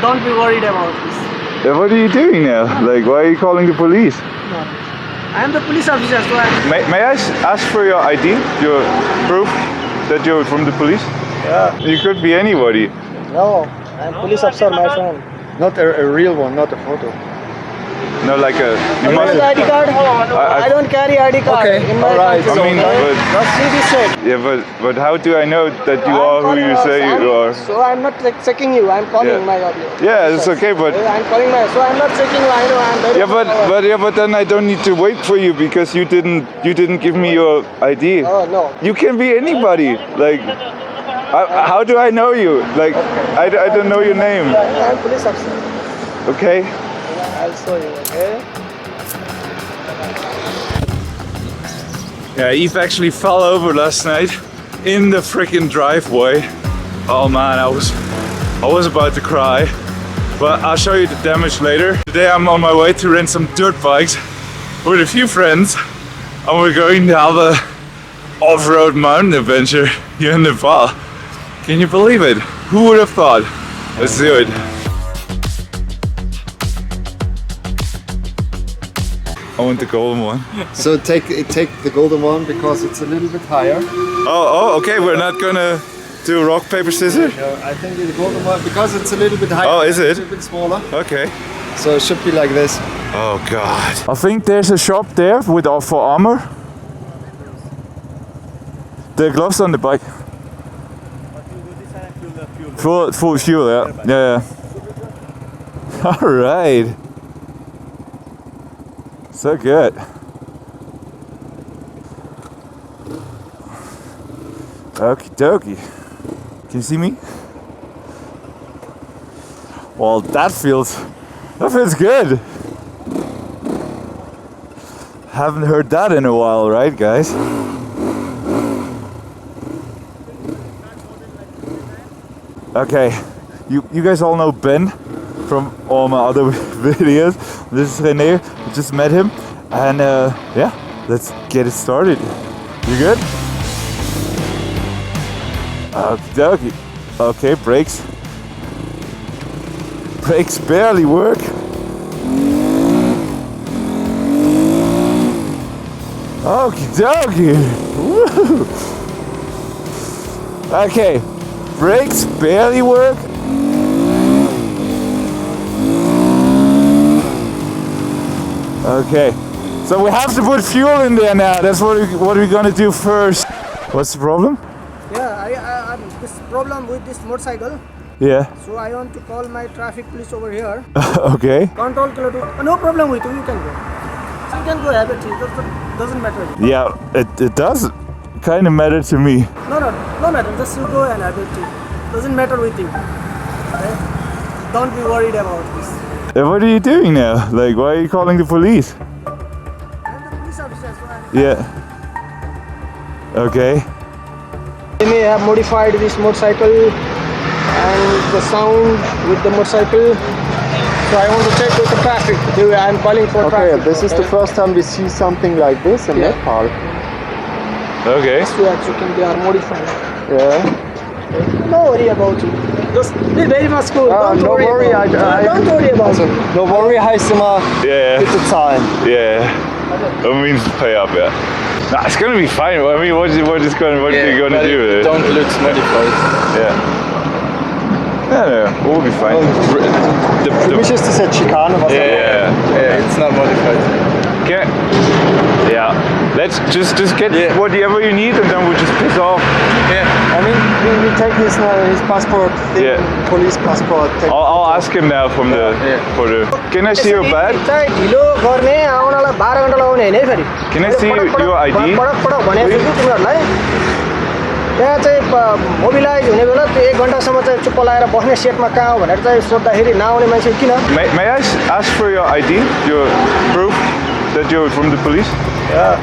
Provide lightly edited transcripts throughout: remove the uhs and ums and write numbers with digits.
don't be worried about this. Yeah, what are you doing now? Like, why are you calling the police? No. I am the police officer, so May I ask for your ID, your proof that you're from the police? Yeah. You could be anybody. No, I am police officer, my friend. Not a real one, not a photo. No, like a. You Where's must. ID card? I don't carry ID card Okay, in my alright. country. I mean, but- Just see this side. Yeah, but how do I know that you I'm are who calling you say you are? So I'm not like, checking you. I'm calling Yeah. my audio. Yeah, it's okay, but. I'm calling my. So I'm not checking you. I know I'm very. Yeah, but then I don't need to wait for you because you didn't give me your ID. Oh no. You can be anybody. Like, how do I know you? Like, I don't know your name. I'm police officer. Okay. I'll show you. Okay. Yeah, Eve actually fell over last night in the freaking driveway. Oh man, I was about to cry. But I'll show you the damage later. Today I'm on my way to rent some dirt bikes with a few friends, and we're going to have a off-road mountain adventure here in Nepal. Can you believe it? Who would have thought? Let's do it. I want the golden one. So take the golden one because it's a little bit higher. Oh, okay. We're not gonna do rock, paper, scissors? No, I think the golden one because it's a little bit higher. Oh, is it? It's a little bit smaller. Okay. So it should be like this. Oh God. I think there's a shop there with for armor. The gloves on the bike. Full fuel, yeah. All right. So good. Okie dokie. Can you see me? Well, that feels good. Haven't heard that in a while, right, guys? Okay, you guys all know Ben from all my other videos. This is René. We just met him, and yeah, let's get it started. You good? Okie dokie. Okay, brakes. Brakes barely work. Okie dokie. Woo. Okay, brakes barely work. Okay, so we have to put fuel in there now. That's what we're gonna do first. What's the problem? Yeah, I this problem with this motorcycle. Yeah. So I want to call my traffic police over here. Okay. Control kilo. No problem with you. You can go. So you can go have it. It doesn't matter. Yeah, it does kind of matter to me. No matter. Just you go and have it. Doesn't matter with you. Okay? Don't be worried about this. What are you doing now? Like, why are you calling the police? I'm the police officer. So Yeah. Okay. they may have modified this motorcycle and the sound with the motorcycle. So I want to check with the traffic. I'm calling for Okay, traffic. this is the first time we see something like this in Yeah. Nepal. Okay. So as you can, they are modified. Yeah. No worry about it. Just be very much cool. Don't no worry, about it. I- Don't worry about it. No worry heißt immer Yeah. bitte zahlen. Yeah. That means pay up, yeah. Nah, it's gonna be fine. I mean, what are you gonna do with it? Don't look modified. Yeah. No, we'll be fine. Für mich ist das jetzt Schikane, was Yeah. It's not modified. Yeah. Let's just get whatever you need, and then we'll just piss off. I mean, we take his passport thing, Yeah. police passport. I'll ask him now from for the. Can I see your badge? चाहिँ ढिलो गर्ने आउनलाई 12 घण्टा लगाउने हैन है फेरि. Can I see your ID? पडक भनेको छु तिमीहरुलाई. त्यहाँ चाहिँ मोबिलाइज हुने बेला त्यो 1 घण्टासम्म चाहिँ चुप्प लागेर बस्ने सेटमा कहाँ हो भनेर चाहिँ सोध्दाखेरि नआउने मान्छे किन? May I ask for your ID, your proof that you're from the police? Yeah.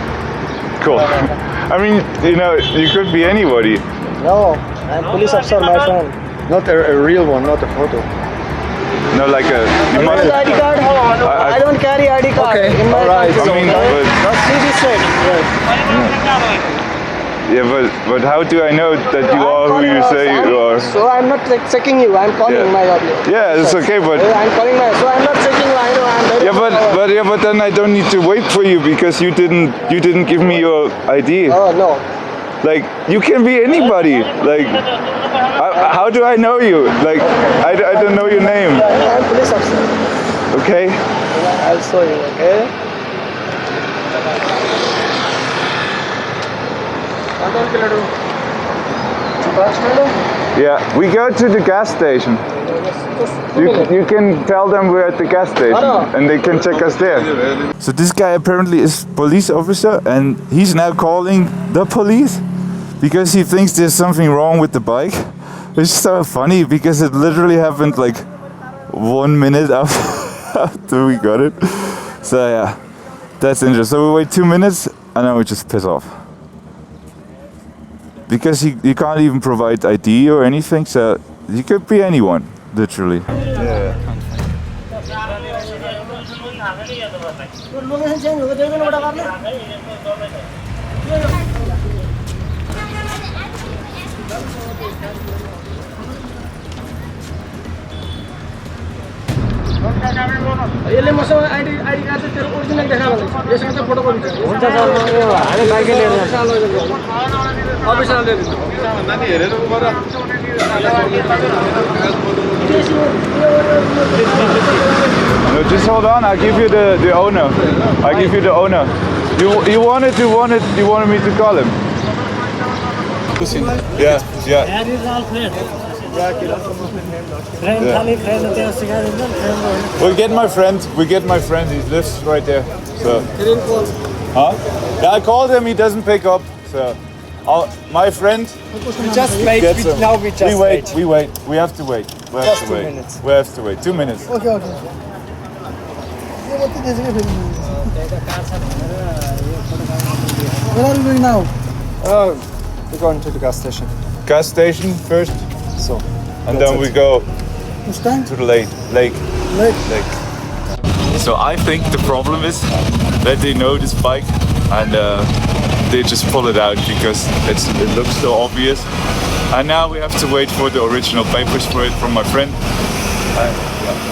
Cool. I mean, you could be anybody. No, I'm police officer, my friend. Not a real one, not a photo. No, like a. You Where's must. ID card? I don't carry ID card Okay, in my alright. country. I mean, but- Just see this side. Yeah, but how do I know that you are who you say you are? So I'm not like checking you. I'm calling Yeah. my audio. Yeah, it's okay, but I'm calling my. So I'm not checking you. I know I'm very. but then I don't need to wait for you because you didn't give me your ID. Oh no. Like you can be anybody. Like how do I know you? Like I don't know your name. I'm police officer. Okay. I'll show you. Okay. Yeah, we go to the gas station. You can tell them we're at the gas station and they can check us there. So this guy apparently is police officer and he's now calling the police because he thinks there's something wrong with the bike. It's so funny because it literally happened like 1 minute after we got it. So yeah, that's interesting. So we wait 2 minutes and then we just piss off. Because he can't even provide ID or anything, so he could be anyone, literally. Yeah. यसले मसँग ID card चाहिँ तेरो original देखाएको छ यससँग चाहिँ photo कपी छ हुन्छ सर हामी बाइकै लिएर जान्छौँ अफिसमा लिएर जान्छौँ नानी हेरेर उभा No, just hold on. I'll give you the owner. I'll give you the owner. You wanted me to call him. Yeah, yeah. That is all friend. We get my friend. He lives right there. So. Huh? Yeah, I called him. He doesn't pick up. So, my friend. We just wait. We wait. We have to wait. Just 2 minutes. We have to wait. 2 minutes. Okay. Where are you going now? We're going to the gas station. Gas station first. So. And then we go Which time? to the lake. So I think the problem is that they know this bike and they just pull it out because it looks so obvious. And now we have to wait for the original papers for it from my friend.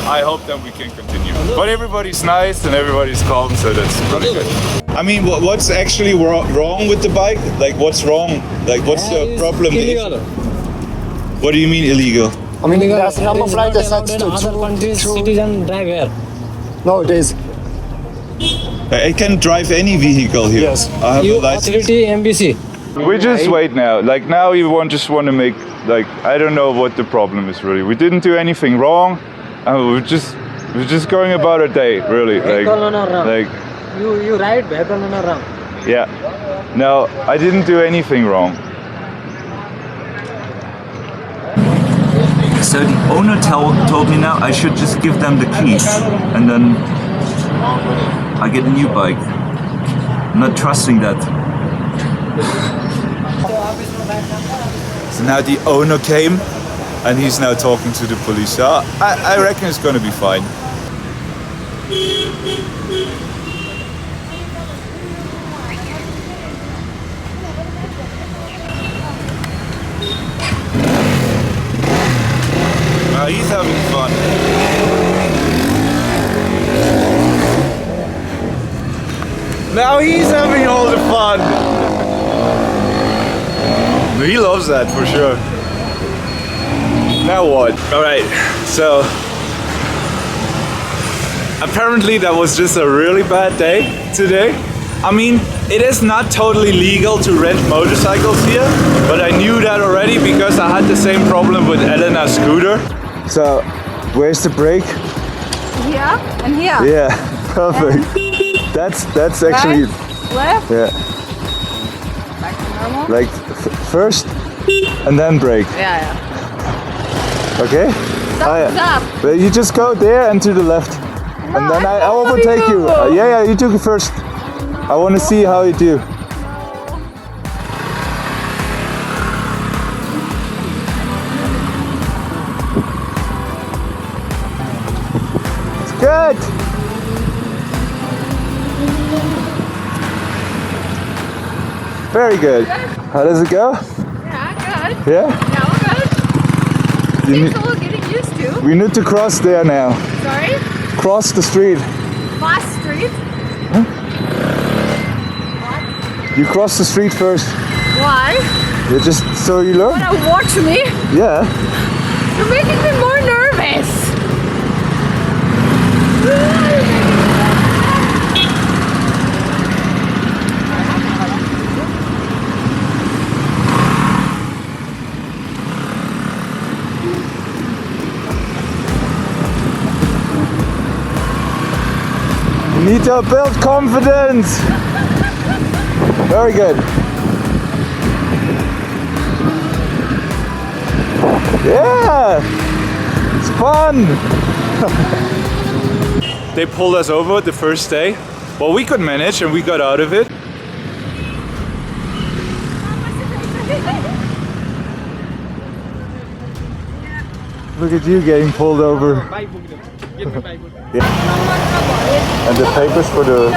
I hope that we can continue. But everybody's nice and everybody's calm, so that's really good. I mean, what's actually wrong with the bike? Like, what's wrong? Like, what's the problem? Illegal. What do you mean illegal? I mean, there's some of like other countries citizen drive here. No, it is. I can drive any vehicle here. Yes. I have a You license. authority MBC. We just wait now. Like now we just want to make, like, I don't know what the problem is really. We didn't do anything wrong. We're just going about our day, really. Like You ride vehicle on a wrong. yeah. No, I didn't do anything wrong. So the owner told me now I should just give them the keys and then I get a new bike. I'm not trusting that. So now the owner came and he's now talking to the police. So I reckon it's going to be fine. He's having fun. Now he's having all the fun. He loves that for sure. Now what? Alright, so apparently that was just a really bad day today. I mean, it is not totally legal to rent motorcycles here, but I knew that already because I had the same problem with Elena's scooter. So, where's the brake? Here and here. Yeah, perfect. That's actually Left. yeah. Back to normal. Like first and then brake. Yeah. Okay? Stop. But you just go there and to the left, and then I overtake you. Yeah, you took it first. I want to see how you do. Good. Very good. How does it go? Yeah, good. Yeah? Yeah, we're good. Takes a little getting used to. We need to cross there now. Sorry? Cross the street. Fast street. You cross the street first. Why? Yeah, just so you learn. Wanna watch me? Yeah. You're making me more nervous. You need to build confidence. Very good. Yeah, it's fun. They pulled us over the first day. Well, we could manage and we got out of it. Look at you getting pulled over. Yeah. And the papers for the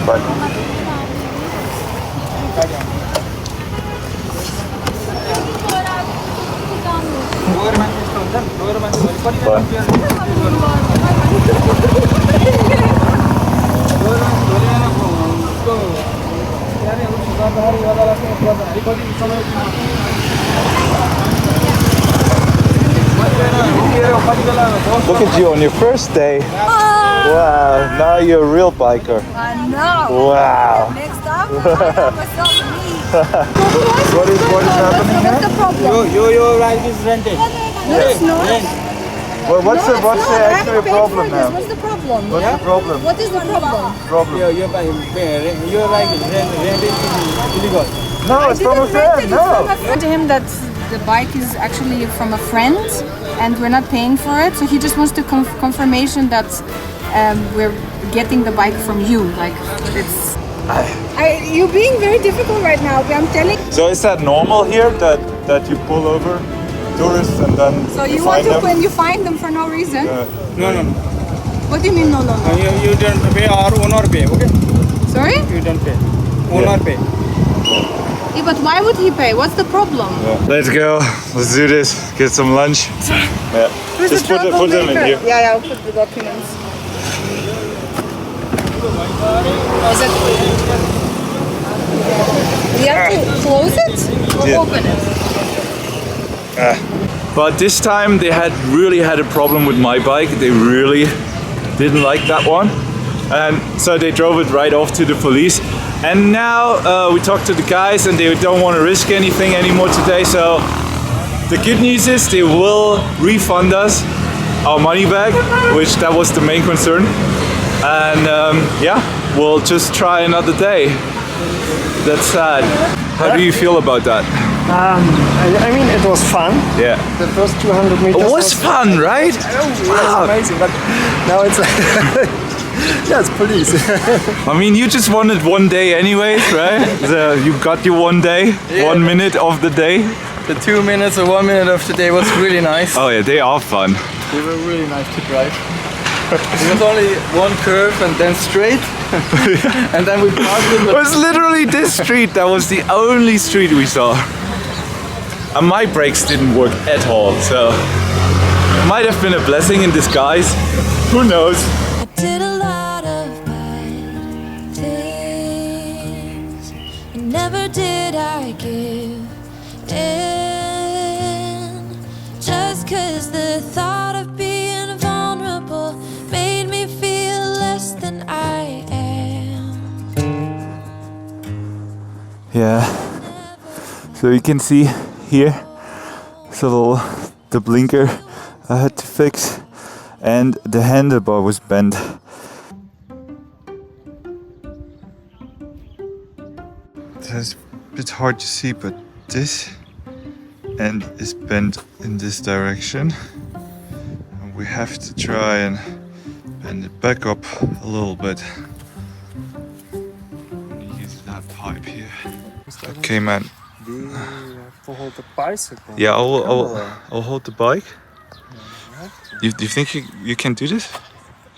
bike. Look at you on your first day. Wow, now you're a real biker. I know. Wow. Next up, I got myself a knee. What is happening What's here? the problem? Your ride is rented. No, it's not. Well, what's the I actual haven't paid problem for this. now? What's the problem? What's the problem? What is the problem? Your ride is rented illegal. No, it's from a friend. No. I said to him that the bike is actually from a friend and we're not paying for it, so he just wants to confirmation that we're getting the bike from you. Like, it's you're being very difficult right now. I'm telling. So is that normal here that you pull over tourists and then So you want to when you find them for no reason? No. What do you mean no? You don't pay or owner pay, okay? Sorry? You don't pay. Owner pay. Yeah, but why would he pay? What's the problem? Let's go. Let's do this. Get some lunch. Yeah. Just put them in here. Yeah, I'll put the documents. Is it? We have to close it or Yeah. open it? But this time they really had a problem with my bike. They really didn't like that one. And so they drove it right off to the police. And now we talked to the guys and they don't want to risk anything anymore today. So the good news is they will refund us our money back, which that was the main concern. And yeah, we'll just try another day. That's sad. How do you feel about that? I mean, it was fun. Yeah. The first 200 meters It was fun, right? Wow. Amazing, but now it's yeah, it's police. I mean, you just wanted one day anyways, right? So you got your one day, 1 minute of the day. The 2 minutes or 1 minute of the day was really nice. Oh yeah, they are fun. They were really nice to drive. It was only one curve and then straight. And then we parked in It the... was literally this street. That was the only street we saw. And my brakes didn't work at all, so it might have been a blessing in disguise. Who knows? Did a lot of bad things, and never did I give in. Just 'cause the thought of being vulnerable made me feel less than I am. Yeah. So you can see here, so the blinker I had to fix. And the handlebar was bent. It's a bit hard to see, but this end is bent in this direction. And we have to try and bend it back up a little bit. Use that pipe here. Okay, man. You have to hold the bicycle. Yeah, I'll hold the bike. Do you think you can do this?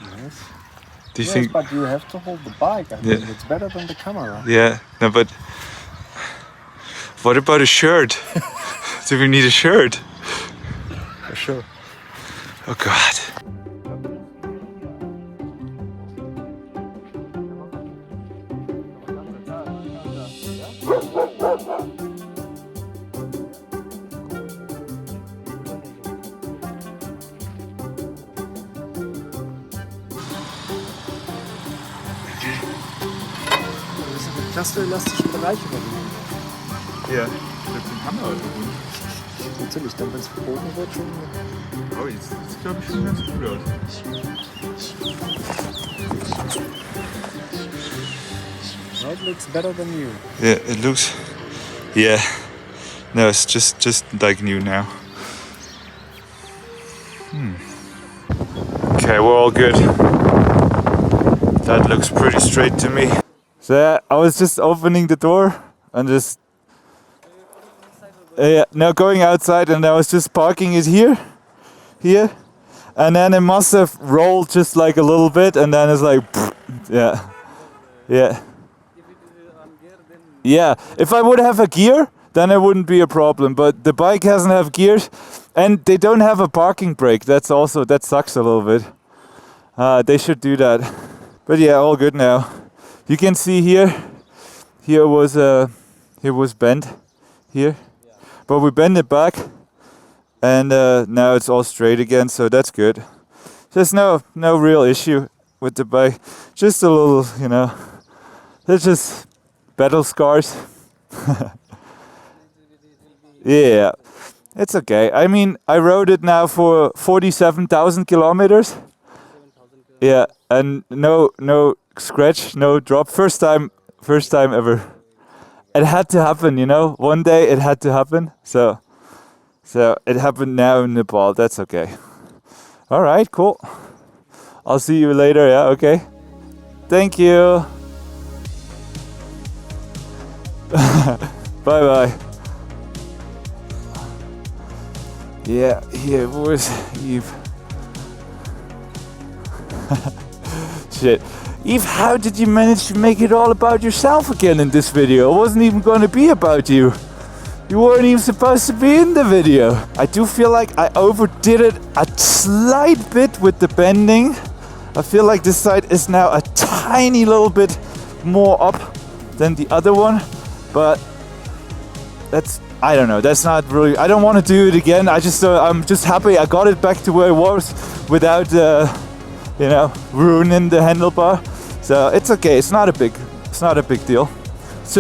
Yes. Do you Yes, think? but you have to hold the bike. I think it's better than the camera. Yeah, no, but What about a shirt? Do we need a shirt? For sure. Oh God. Klasse elastischen Bereich übernehmen. Ja, den Hammer überholen. Natürlich, dann wenn es verbogen wird schon. Oh, jetzt glaube ich schon ganz gut aus. No, it looks better than you. Yeah, it looks. Yeah. No, it's just like new now. Okay, we're all good. That looks pretty straight to me. So yeah, I was just opening the door and just now going outside, and I was just parking it here, and then it must have rolled just like a little bit, and then it's like, yeah. If I would have a gear, then it wouldn't be a problem. But the bike doesn't have gears, and they don't have a parking brake. That sucks a little bit. They should do that. But yeah, all good now. You can see here was bent here, but we bent it back, and now it's all straight again. So that's good. There's no real issue with the bike. Just a little, there's just battle scars. Yeah, it's okay. I mean, I rode it now for 47,000 kilometers. Yeah, and no scratch, no drop. First time ever. It had to happen, One day it had to happen. So it happened now in Nepal. That's okay. All right, cool. I'll see you later. Yeah, okay. Thank you. Bye bye. Yeah, here was Eve. Shit. Eve, how did you manage to make it all about yourself again in this video? It wasn't even going to be about you. You weren't even supposed to be in the video. I do feel like I overdid it a slight bit with the bending. I feel like this side is now a tiny little bit more up than the other one. But I don't know, that's not really, I don't want to do it again. I'm just happy I got it back to where it was without, ruining the handlebar. So it's okay, it's not a big deal. It's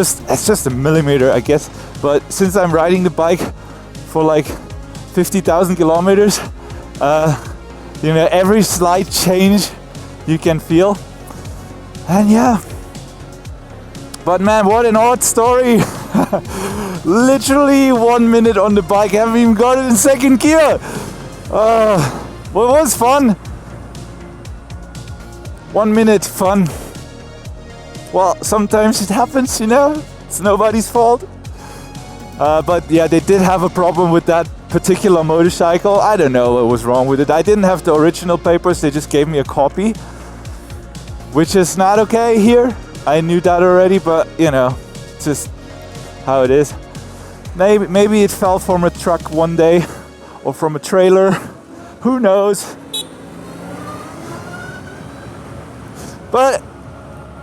just a millimeter, I guess. But since I'm riding the bike for like 50,000 kilometers, every slight change you can feel. And yeah. But man, what an odd story. Literally 1 minute on the bike, I haven't even got it in second gear. Well, it was fun. 1 minute fun. Well, sometimes it happens, it's nobody's fault. But yeah, they did have a problem with that particular motorcycle. I don't know what was wrong with it. I didn't have the original papers, they just gave me a copy, which is not okay here. I knew that already, but it's just how it is. Maybe it fell from a truck one day or from a trailer. Who knows? But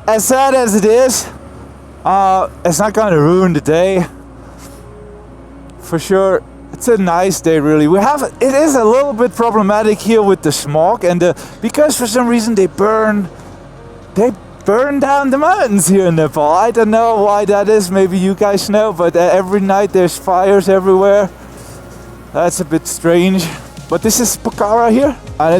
as sad as it is, it's not gonna ruin the day. For sure, it's a nice day, really. It is a little bit problematic here with the smog, and because for some reason they burn down the mountains here in Nepal. I don't know why that is. Maybe you guys know, but every night there's fires everywhere. That's a bit strange. But this is Pokhara here, and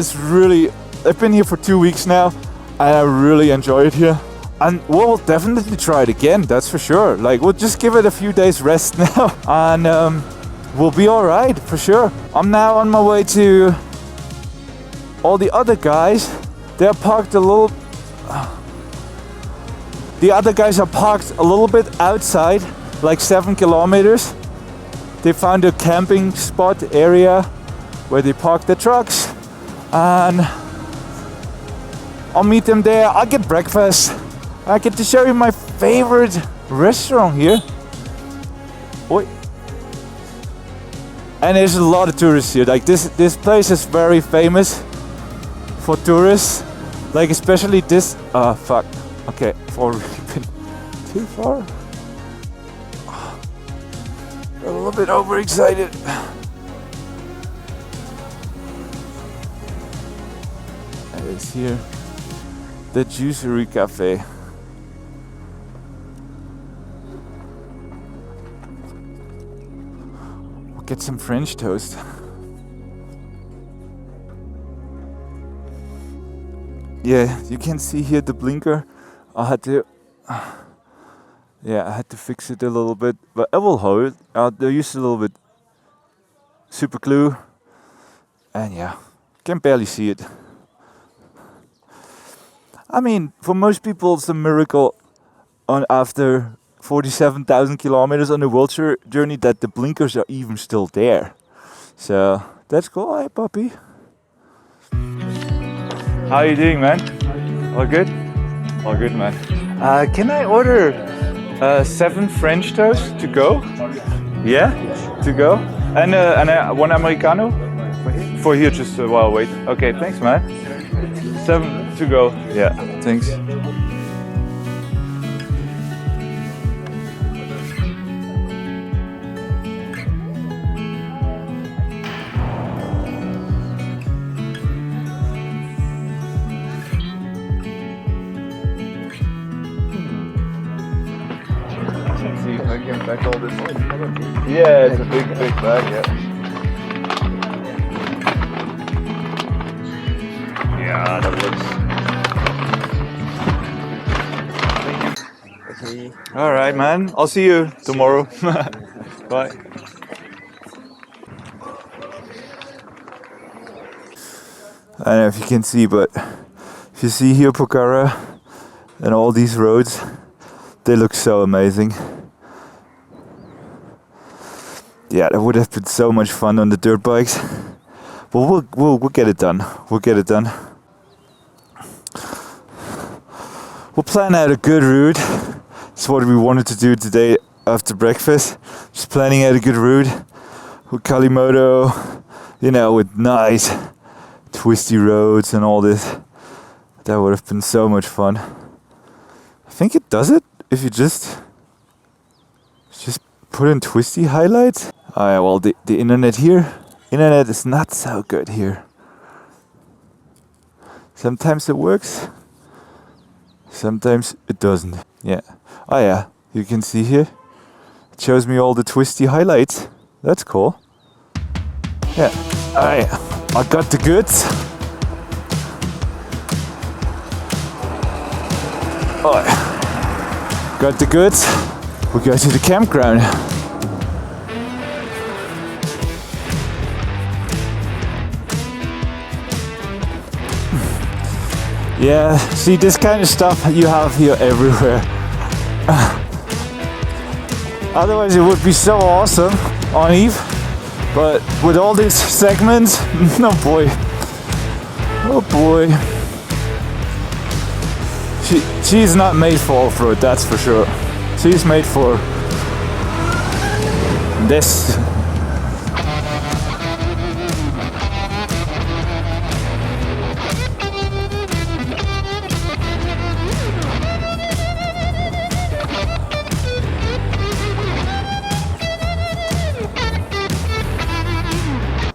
I've been here for 2 weeks now, and I really enjoy it here. And we'll definitely try it again, that's for sure. Like, we'll just give it a few days rest now, and we'll be alright, for sure. I'm now on my way to all the other guys. They're parked a little... The other guys are parked a little bit outside, like 7 kilometers. They found a camping spot area where they park the trucks, and I'll meet them there. I'll get breakfast. I get to show you my favorite restaurant here. Oi. And there's a lot of tourists here. Like this place is very famous for tourists. Like especially this. Fuck. Okay, for been too far. A little bit overexcited. It's here, the Juicery Cafe. We'll get some French toast. Yeah, you can see here the blinker. I had to fix it a little bit, but I will hold. I'll use a little bit super glue, and yeah, can barely see it. I mean, for most people, it's a miracle after 47,000 kilometers on the world journey that the blinkers are even still there. So that's cool, hey puppy. How are you doing, man? All good? All good, man. Can I order 7 French toasts to go? Yeah, to go. And one Americano? For here, just while wait. Okay, thanks, man. 7 to go. Yeah, thanks. Let's see if I can pack all this. Yeah, it's a big bag, yeah. Yeah, that looks. Okay. All right, man. I'll see you tomorrow. Bye. I don't know if you can see, but if you see here Pokhara and all these roads, they look so amazing. Yeah, that would have been so much fun on the dirt bikes. But we'll get it done. We'll get it done. We'll plan out a good route. That's what we wanted to do today after breakfast. Just planning out a good route with Kalimoto, you know, with nice twisty roads and all this. That would have been so much fun. I think it does it if you just put in twisty highlights. Oh yeah, well the internet is not so good here. Sometimes it works, sometimes it doesn't. Yeah. Oh yeah, you can see here. It shows me all the twisty highlights. That's cool. Yeah. I got the goods. Oh, got the goods. We go to the campground. Yeah, see, this kind of stuff you have here everywhere. Otherwise it would be so awesome on Eve, but with all these segments, oh boy. Oh boy. She's not made for off-road, that's for sure. She's made for this.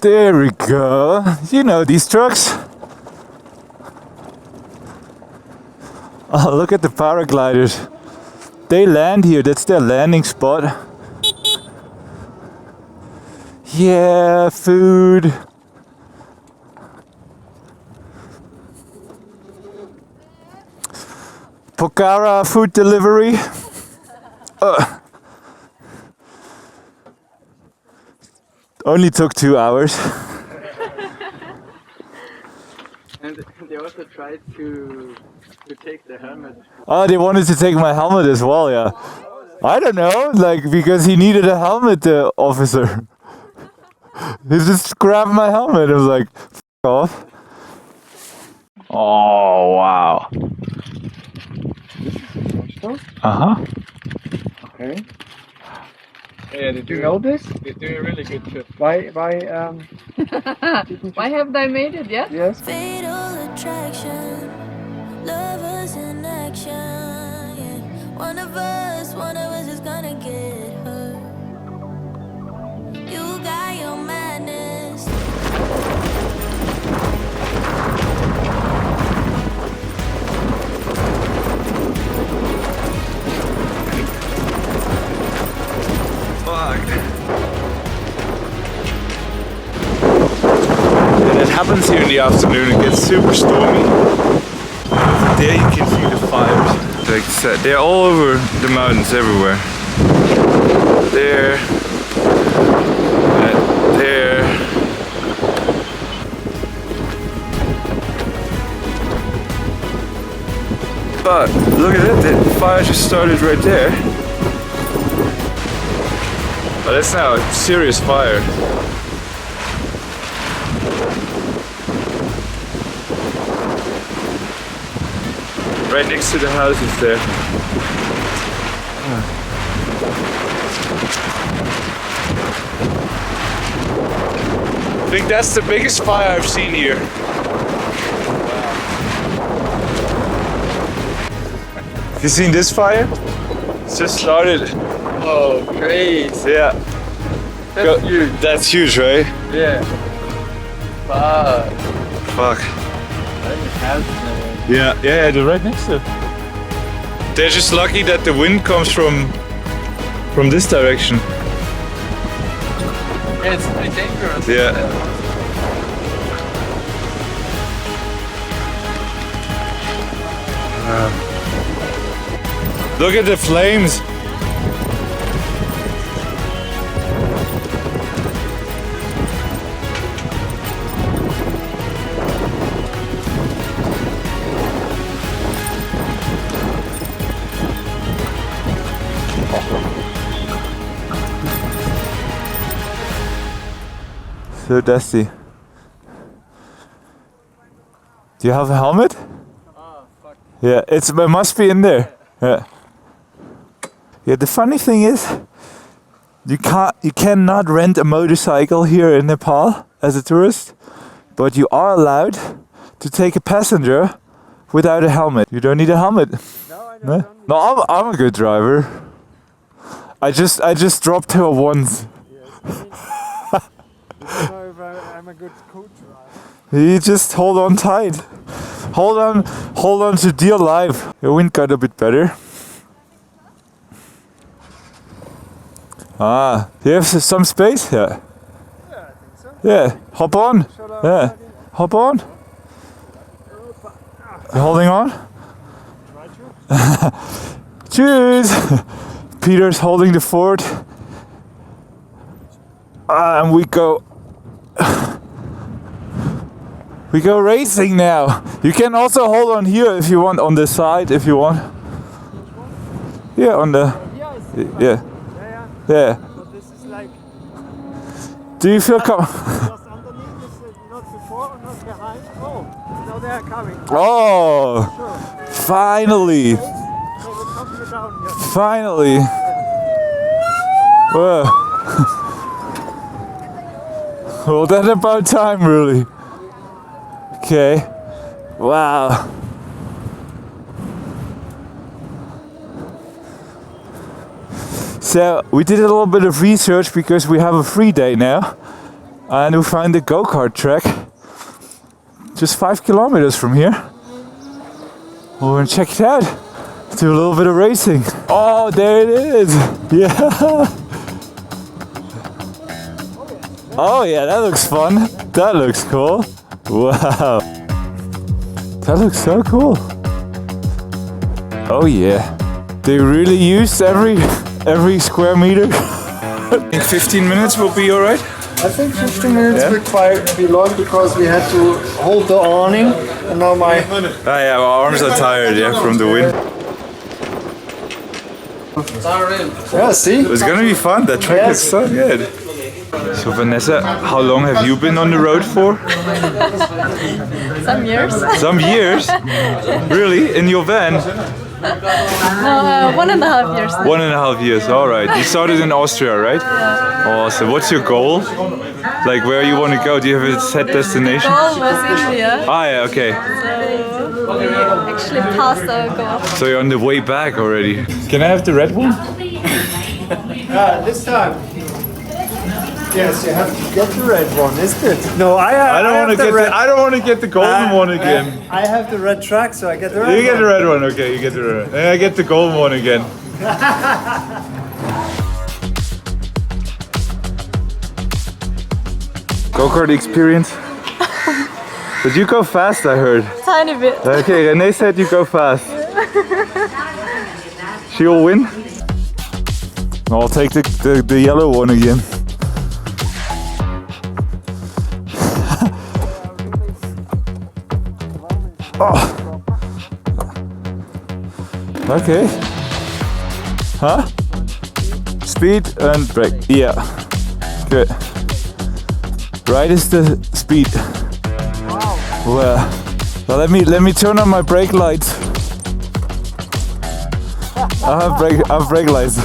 There we go. You know these trucks. Oh, look at the paragliders. They land here. That's their landing spot. Yeah, food. Pokhara food delivery. Only took 2 hours. And they also tried to take the helmet. Oh, they wanted to take my helmet as well, yeah. I don't know, like, because he needed a helmet, the officer. He just grabbed my helmet. I was like, F off. Oh, wow. This is French toast? Uh-huh. Okay. Yeah, they Do you know this? They do a really good trip. Why, Why have they made it yet? yes? Fatal attraction, lovers in action. Yeah. One of us is gonna get hurt. You got your madness. And it happens here in the afternoon, it gets super stormy. There you can see the fires. Like I said, they're all over the mountains everywhere. There, there. But look at it, the fire just started right there. But it's now a serious fire. Right next to the houses there. I think that's the biggest fire I've seen here. Have you seen this fire? It's just started. Oh, great! Yeah. That's huge. That's huge, right? Yeah. Wow. Fuck. Yeah, they're right next to it. They're just lucky that the wind comes from this direction. Yeah, it's pretty dangerous. Yeah. Look at the flames. So dusty. Do you have a helmet? Oh, fuck. Yeah, it must be in there. Yeah. Yeah, the funny thing is, you cannot rent a motorcycle here in Nepal as a tourist, but you are allowed to take a passenger without a helmet. You don't need a helmet. No, I don't. No, I'm a good driver. I just dropped her once. I'm a good co-driver. You just hold on tight. Hold on to dear life. The wind got a bit better. Ah, do you have some space? Yeah. Yeah, I think so. Yeah, hop on. Yeah, hop on. You holding on? Cheers! Peter's holding the fort. And we go. We go racing now. You can also hold on here if you want, on the side if you want. Yeah, on the. Yeah. Yeah. But this is like Do you feel just underneath, this is not before, not behind. Oh, now they are coming. Oh, Sure. finally. They will come you down here. Finally. Well, well, that's about time, really. Okay. Wow. So we did a little bit of research because we have a free day now, and we found the Go Kart Track just 5 kilometers from here. We're gonna check it out. Do a little bit of racing. Oh, there it is. Yeah. Oh yeah, that looks fun. That looks cool. Wow. That looks so cool. Oh yeah. They really used every square meter. I think 15 minutes will be alright. I think 15 minutes will quite be long because we had to hold the awning and now my... Ah yeah, our arms are tired, yeah, from the wind. Yeah, see? It's gonna be fun, that track looks so good. So Vanessa, how long have you been on the road for? Some years. Some years? Really? In your van? No, 1.5 years. 1.5 years, alright. You started in Austria, right? Awesome. What's your goal? Like where you want to go? Do you have a set destination? Goal was India. Ah, yeah, okay. So we actually passed our goal. So you're on the way back already. Can I have the red one? This time. Yes, you have to get the red one, isn't it? No, I don't want to get I don't want to get the golden one again. I have the red track, so I get the red one. You get the red one, okay, you get the red one. And I get the golden one again. Go-kart experience? But you go fast, I heard. Tiny bit. Okay, Renee said you go fast. She'll win? I'll take the yellow one again. Oh. Okay. Huh? Speed and brake. Yeah. Good. Right is the speed. Well, let me turn on my brake lights. I have brake lights.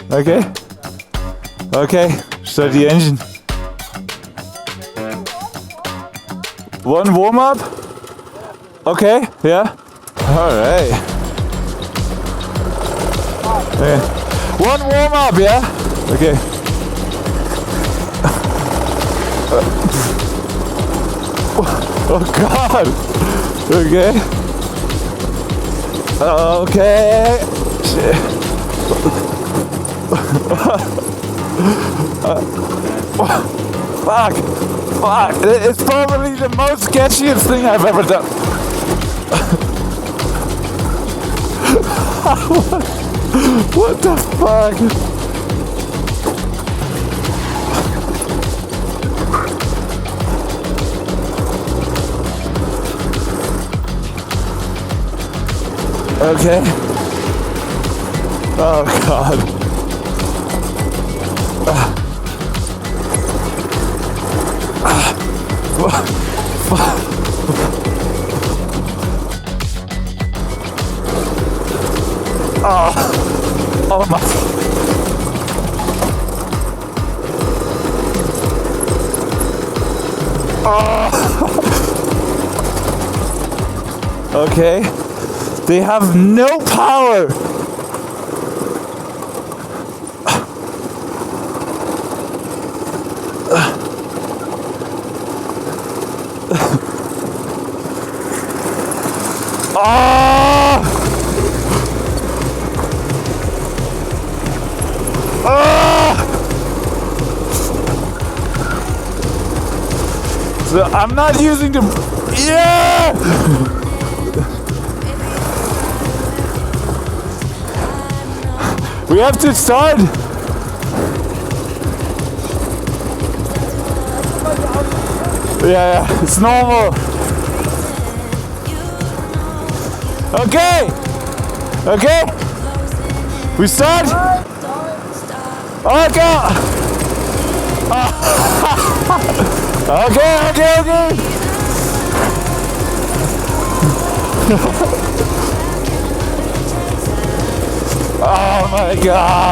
Okay. Okay. Start the engine. One warm up. Okay. Yeah. All right. Okay. One warm up. Yeah. Okay. Oh God. Okay. Okay. Fuck. Fuck. It's probably the most sketchiest thing I've ever done. What the fuck? Okay. Oh God. Oh my. Okay. They have no power. So I'm not using the. Yeah! We have to start. Yeah, it's normal. Okay. Okay. We start. Okay. Okay. Oh my God!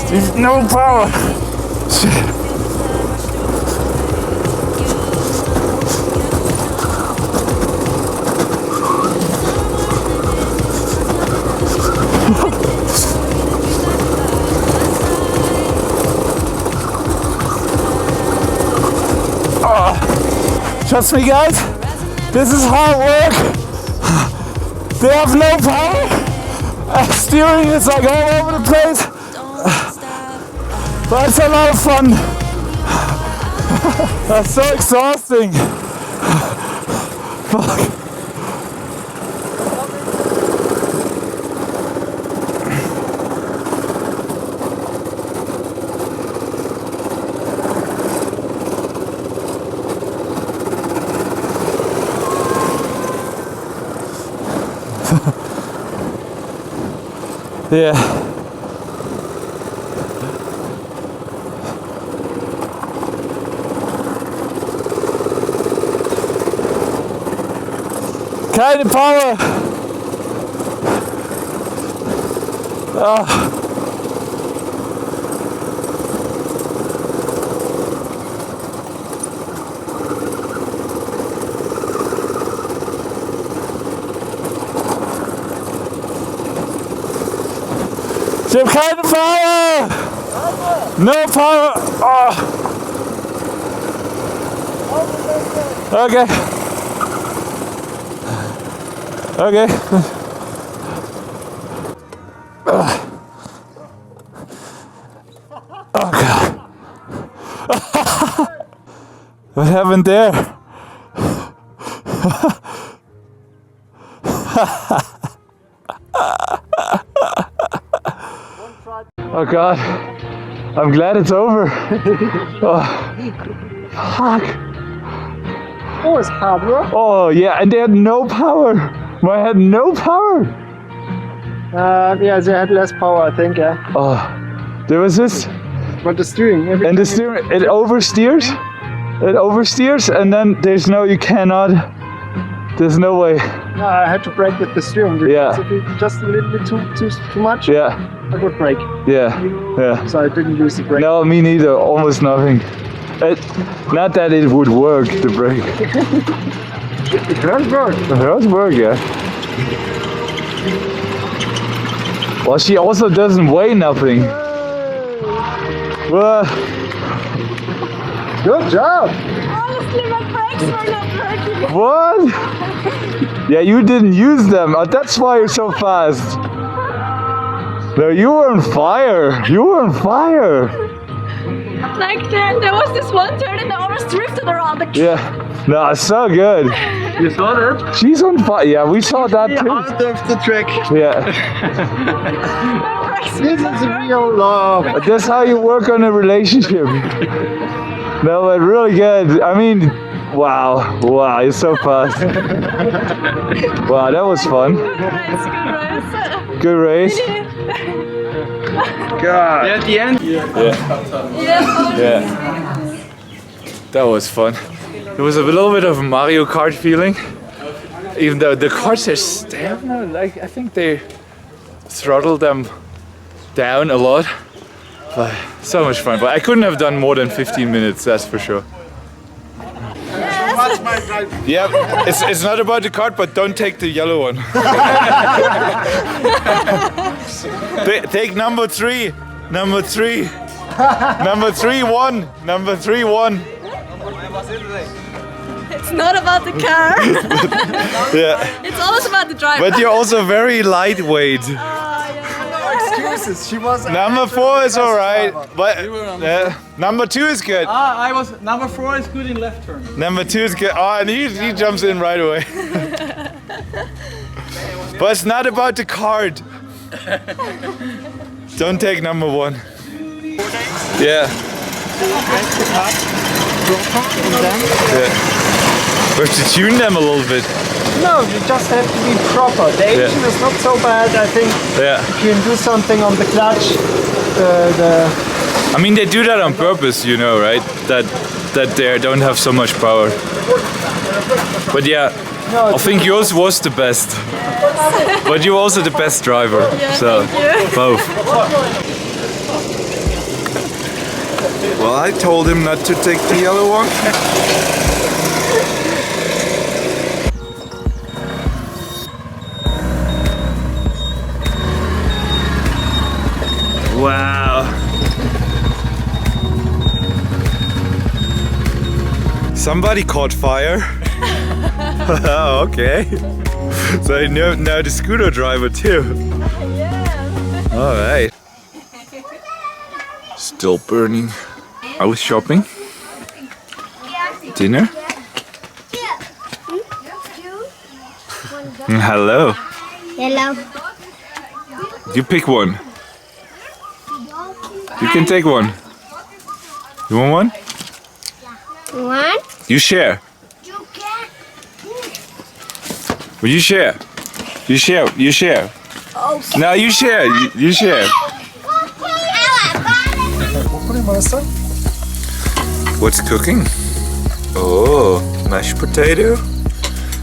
There's no power. Shit. Trust me, guys, this is hard work. They have no power. Steering is like all over the place. But it's a lot of fun. That's so exhausting. Fuck. Yeah. Keine Power. Oh. Ich hab keine Power! No power! Oh. Okay. Okay. Oh God. What happened there? Oh God, I'm glad it's over. Oh, fuck. Oh, it's hard work. Oh yeah, and they had no power. I had no power. Yeah, they had less power, I think, yeah. Oh, there was this, But the steering, and the steering, it oversteers. It oversteers, and then there's no, you cannot, there's no way. No, I had to brake with the steering. Yeah. If it just a little bit too much, Yeah, I would brake. yeah, yeah. So I didn't use the brake. No, me neither, almost nothing. Not that it would work, the brake. It does work. It does work, yeah. Well, she also doesn't weigh nothing. Well, Good job. Honestly, my brakes were not working. what? Yeah, you didn't use them. Oh, that's why you're so fast. No, you were on fire. You were on fire. Like there was this one turn and I almost drifted around the Yeah. No, it's so good. You saw that? She's on fire. Yeah, we saw that too. Out of the track. Yeah. brakes. This is real love. That's how you work on a relationship. No, but really good. I mean, wow, you're so fast. Wow, that was fun. Good race. God. At the end. Yeah. That was fun. It was a little bit of a Mario Kart feeling. Even though the karts they have no, like, I think they throttled them down a lot. But so much fun. But I couldn't have done more than 15 minutes, that's for sure. Yeah, it's not about the kart, but don't take the yellow one. Take number 3. Number 3. Number 3-1. Number 3-1. It's not about the car. Yeah. It's always about the driver. But you're also very lightweight. Excuses. She was. Number 4 is alright. But number 2 is good. I was number 4 is good in left turn. Number 2 is good. Oh, and he jumps in right away. But it's not about the card. Don't take number 1. Yeah. We have to tune them a little bit. No, you just have to be proper. The engine is not so bad, I think. Yeah. You can do something on the clutch. I mean, they do that on purpose, you know, right? That they don't have so much power. But yeah, I think yours was the best. But you're also the best driver. So both. Well, I told him not to take the yellow one. Wow. Somebody caught fire. Okay. So I know now the scooter driver too. All right. Still burning. I was shopping. Dinner. Hello. Hello. You pick one. You can take one. You want one? One. You share. Well, you share. You share. You share. No, you share. You share. What's cooking? Oh, mashed potato.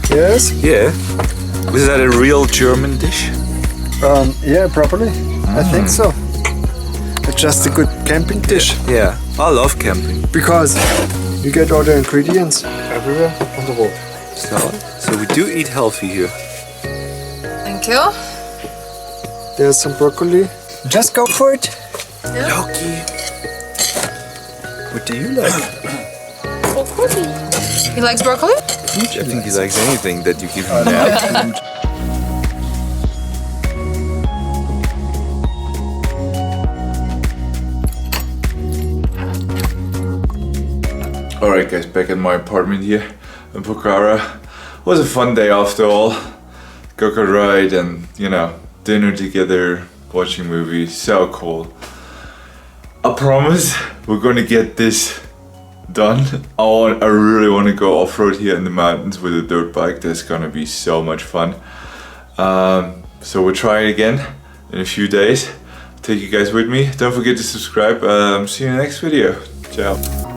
Yes. Yeah. Was that a real German dish? Yeah, probably. I think so. It's just a good camping dish. Yeah. I love camping. Because you get all the ingredients everywhere on the wall. So we do eat healthy here. Thank you. There's some broccoli. Just go for it. Loki. What do you like? He likes broccoli? I think he likes anything that you give him now. Alright guys, back in my apartment here in Pokhara. Was a fun day after all. Go kart ride and, you know, dinner together, watching movies, so cool. I promise we're gonna get this done. I really want to go off-road here in the mountains with a dirt bike. That's gonna be so much fun. So we'll try it again in a few days. Take you guys with me. Don't forget to subscribe. See you in the next video. Ciao.